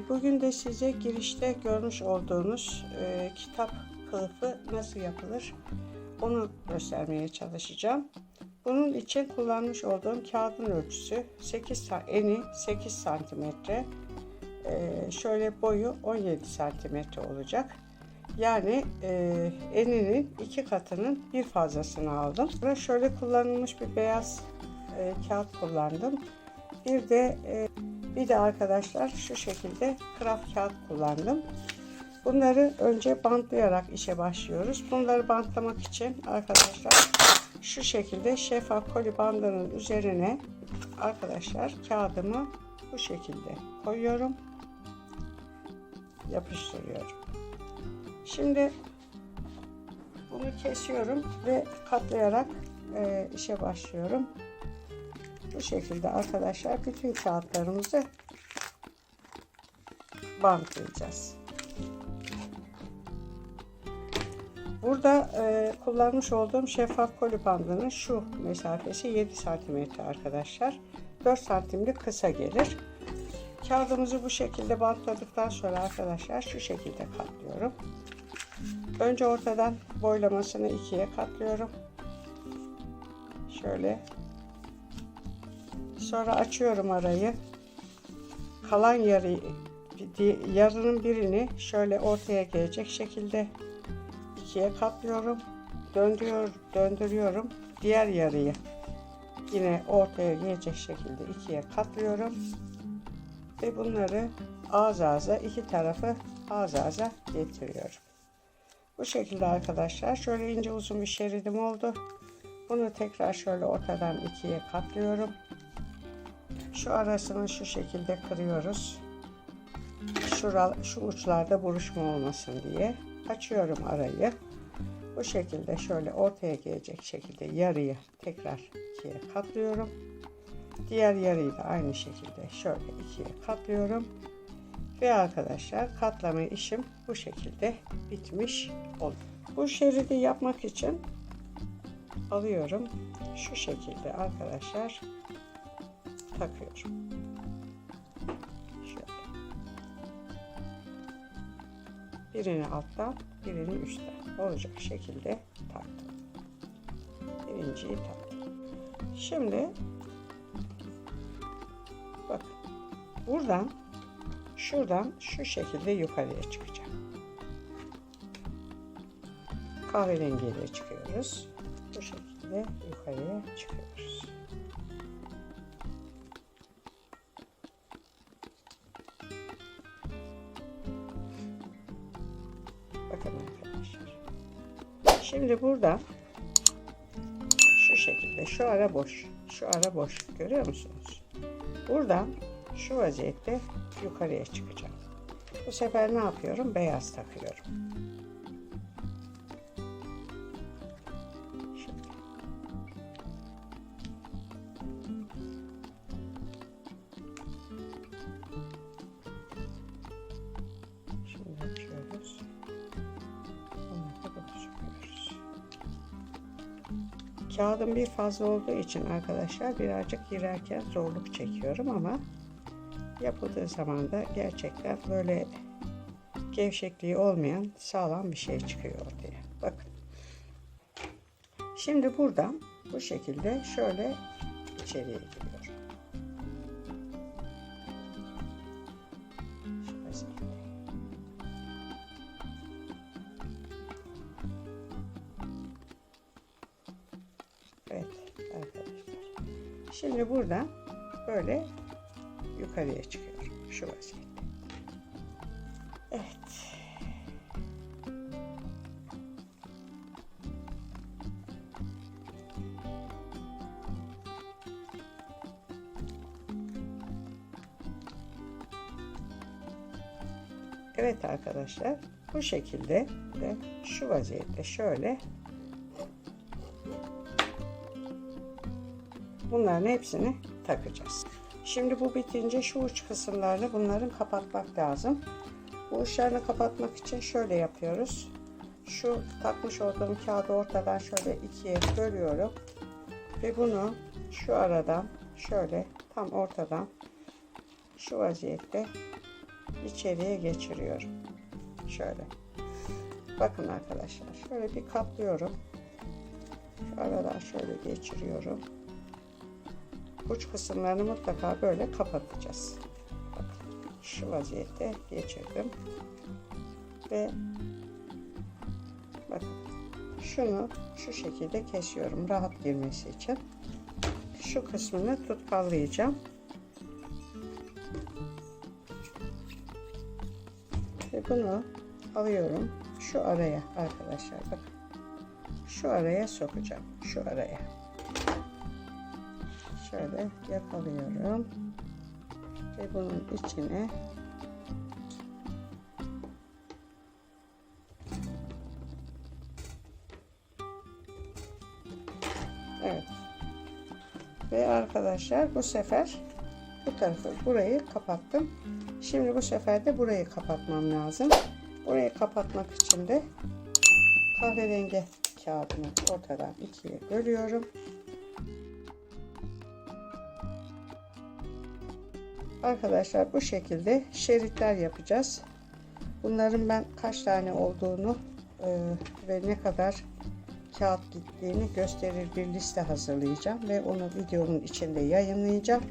Bugün de size girişte görmüş olduğunuz kitap kılıfı nasıl yapılır onu göstermeye çalışacağım. Bunun için kullanmış olduğum kağıdın ölçüsü eni 8 santimetre, şöyle boyu 17 santimetre olacak. Yani eninin 2 katının bir fazlasını aldım. Burada şöyle kullanılmış bir beyaz kağıt kullandım. Bir de arkadaşlar şu şekilde kraft kağıt kullandım. Bunları önce bantlayarak işe başlıyoruz. Bunları bantlamak için arkadaşlar şu şekilde şeffaf koli bandının üzerine arkadaşlar kağıdımı bu şekilde koyuyorum. Yapıştırıyorum. Şimdi bunu kesiyorum ve katlayarak işe başlıyorum. Bu şekilde arkadaşlar bütün kağıtlarımızı bantlayacağız. Burada kullanmış olduğum şeffaf koli bandının şu mesafesi 7 santimetre arkadaşlar. 4 santimlik kısa gelir. Kağıdımızı bu şekilde bantladıktan sonra arkadaşlar şu şekilde katlıyorum. Önce ortadan boylamasını ikiye katlıyorum. Şöyle. Sonra açıyorum arayı. Kalan yarının birini şöyle ortaya gelecek şekilde ikiye katlıyorum. Döndürüyorum. Diğer yarıyı yine ortaya gelecek şekilde ikiye katlıyorum. Ve bunları ağız ağza, iki tarafı ağız ağza getiriyorum. Bu şekilde arkadaşlar şöyle ince uzun bir şeridim oldu. Bunu tekrar şöyle ortadan ikiye katlıyorum. Şu arasını şu şekilde kırıyoruz. Şu uçlarda buruşma olmasın diye. Açıyorum arayı. Bu şekilde şöyle ortaya gelecek şekilde yarıyı tekrar ikiye katlıyorum. Diğer yarıyı da aynı şekilde şöyle ikiye katlıyorum. Ve arkadaşlar katlama işim bu şekilde bitmiş oldu. Bu şeridi yapmak için alıyorum. Şu şekilde arkadaşlar takıyorum. Şöyle. Birini alttan, birini üstten olacak şekilde taktım. Birinciyi taktım. Şimdi bakın şuradan şu şekilde yukarıya çıkacağım. Kahverengiyle çıkıyoruz. Bu şekilde yukarıya çıkıyoruz. Bakın arkadaşlar. Şimdi burada şu şekilde şu ara boş görüyor musunuz? Buradan şu vaziyette yukarıya çıkacağım. Bu sefer ne yapıyorum? Beyaz takıyorum. Şimdi açıyoruz. Kağıdım bir fazla olduğu için arkadaşlar birazcık girerken zorluk çekiyorum ama yapıldığı zaman da gerçekten böyle gevşekliği olmayan sağlam bir şey çıkıyor ortaya. Bakın. Şimdi buradan bu şekilde şöyle içeriye giriyorum. Evet arkadaşlar. Şimdi buradan böyle yukarıya çıkıyorum. Şu vaziyette. Evet. Evet arkadaşlar. Bu şekilde ve şu vaziyette şöyle bunların hepsini takacağız. Şimdi bu bitince şu uç kısımlarını bunların kapatmak lazım. Bu uçlarını kapatmak için şöyle yapıyoruz. Şu takmış olduğum kağıdı ortadan şöyle ikiye bölüyorum. Ve bunu şu aradan şöyle tam ortadan şu vaziyette içeriye geçiriyorum. Şöyle. Bakın arkadaşlar, şöyle bir katlıyorum. Şu aradan şöyle geçiriyorum. Uç kısımlarını mutlaka böyle kapatacağız. Bakın, şu vaziyette geçirdim. Ve bakın, şunu şu şekilde kesiyorum rahat girmesi için. Şu kısmını tutkallayacağım. Ve bunu alıyorum. Şu araya arkadaşlar, bakın. Şu araya sokacağım. Şu araya. Şöyle yakalıyorum. Ve bunun içine evet. Ve arkadaşlar bu sefer bu tarafı, burayı kapattım. Şimdi bu sefer de burayı kapatmam lazım. Burayı kapatmak için de kahverengi kağıdını ortadan ikiye bölüyorum. Arkadaşlar bu şekilde şeritler yapacağız. Bunların ben kaç tane olduğunu ve ne kadar kağıt gittiğini gösterir bir liste hazırlayacağım ve onu videonun içinde yayınlayacağım.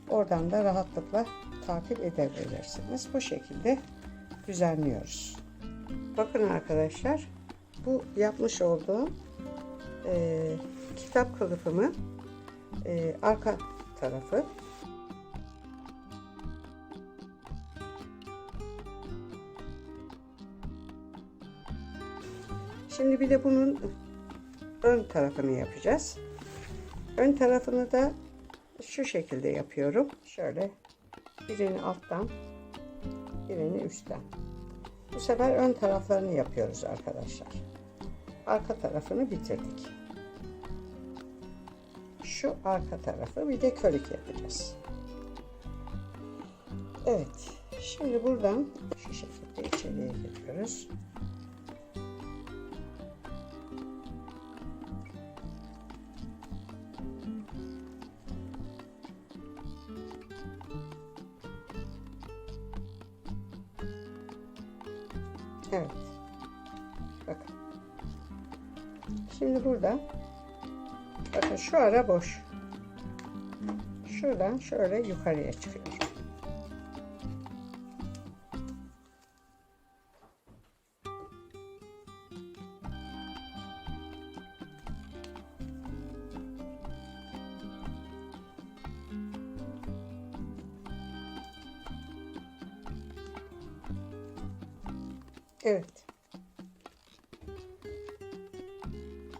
Oradan da rahatlıkla takip edebilirsiniz. Bu şekilde düzenliyoruz. Bakın arkadaşlar, bu yapmış olduğum kitap kılıfımın arka tarafı. Şimdi bir de bunun ön tarafını yapacağız. Ön tarafını da şu şekilde yapıyorum. Şöyle birini alttan, birini üstten. Bu sefer ön taraflarını yapıyoruz arkadaşlar. Arka tarafını bitirdik. Şu arka tarafı bir de körük yapacağız. Evet. Şimdi buradan şu şekilde içeriye giriyoruz. Evet. Bakın. Şimdi burada bakın şu ara boş. Şuradan şöyle yukarıya çıkıyor. Evet.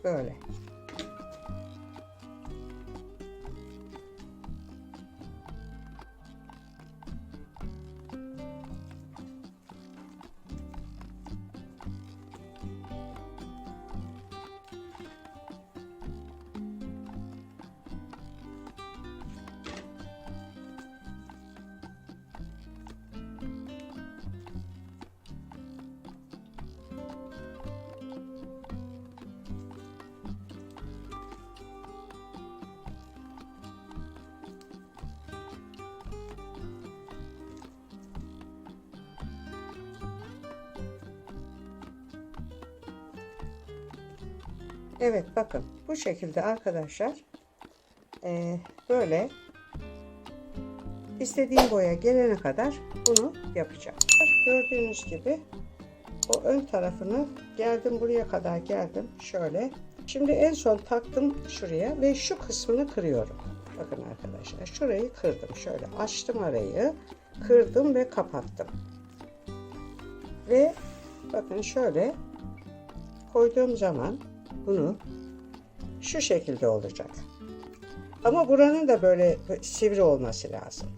Böyle. Evet, bakın bu şekilde arkadaşlar böyle istediğim boya gelene kadar bunu yapacağım. Gördüğünüz gibi o ön tarafını geldim, buraya kadar geldim şöyle. Şimdi en son taktım şuraya ve şu kısmını kırıyorum. Bakın arkadaşlar, şurayı kırdım, şöyle açtım arayı, kırdım ve kapattım. Ve bakın şöyle koyduğum zaman bunu şu şekilde olacak. Ama buranın da böyle sivri olması lazım.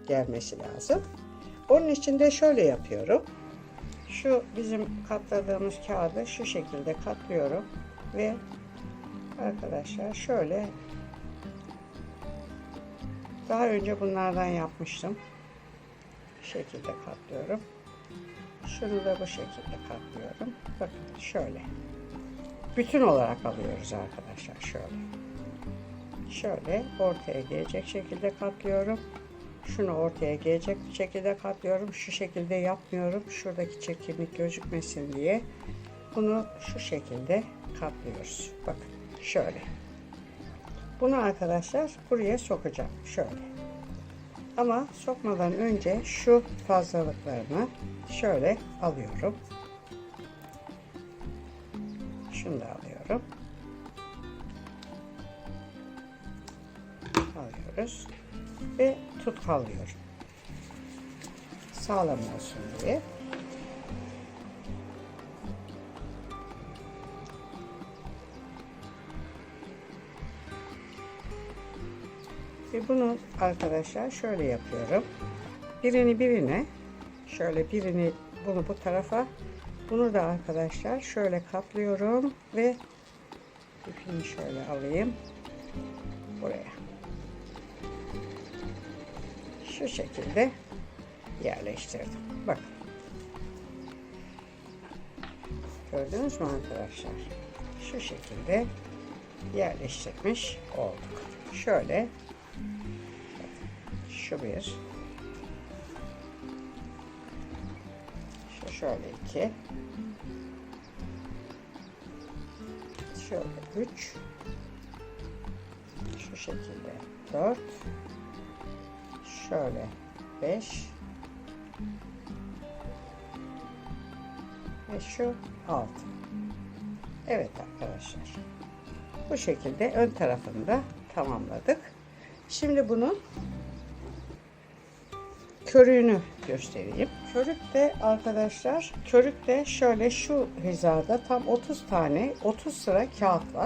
Gelmesi lazım. Onun için de şöyle yapıyorum. Şu bizim katladığımız kağıdı şu şekilde katlıyorum ve arkadaşlar şöyle, daha önce bunlardan yapmıştım. Bu şekilde katlıyorum. Şunu da bu şekilde katlıyorum. Bakın şöyle. Bütün olarak alıyoruz arkadaşlar, şöyle. Şöyle ortaya gelecek şekilde katlıyorum Şunu ortaya gelecek bir şekilde katlıyorum. Şu şekilde yapmıyorum. Şuradaki çirkinlik gözükmesin diye. Bunu şu şekilde katlıyoruz. Bakın şöyle. Bunu arkadaşlar buraya sokacağım. Şöyle. Ama sokmadan önce şu fazlalıklarını şöyle alıyorum. Şunu da alıyorum. Alıyoruz. Ve tutkalıyorum. Sağlam olsun diye. Ve bunu arkadaşlar şöyle yapıyorum. Birini birine, şöyle birini bunu bu tarafa, bunu da arkadaşlar şöyle katlıyorum ve ipini şöyle alayım buraya. Şu şekilde yerleştirdim. Bakın. Gördünüz mü arkadaşlar? Şu şekilde yerleştirmiş olduk. Şöyle şu bir, şu şöyle iki, şöyle üç, şu şekilde dört, şöyle 5 ve şu 6. Evet arkadaşlar. Bu şekilde ön tarafını da tamamladık. Şimdi bunun körüğünü göstereyim. Körük de arkadaşlar, körük de şöyle şu hizada tam 30 tane 30 sıra kağıt var.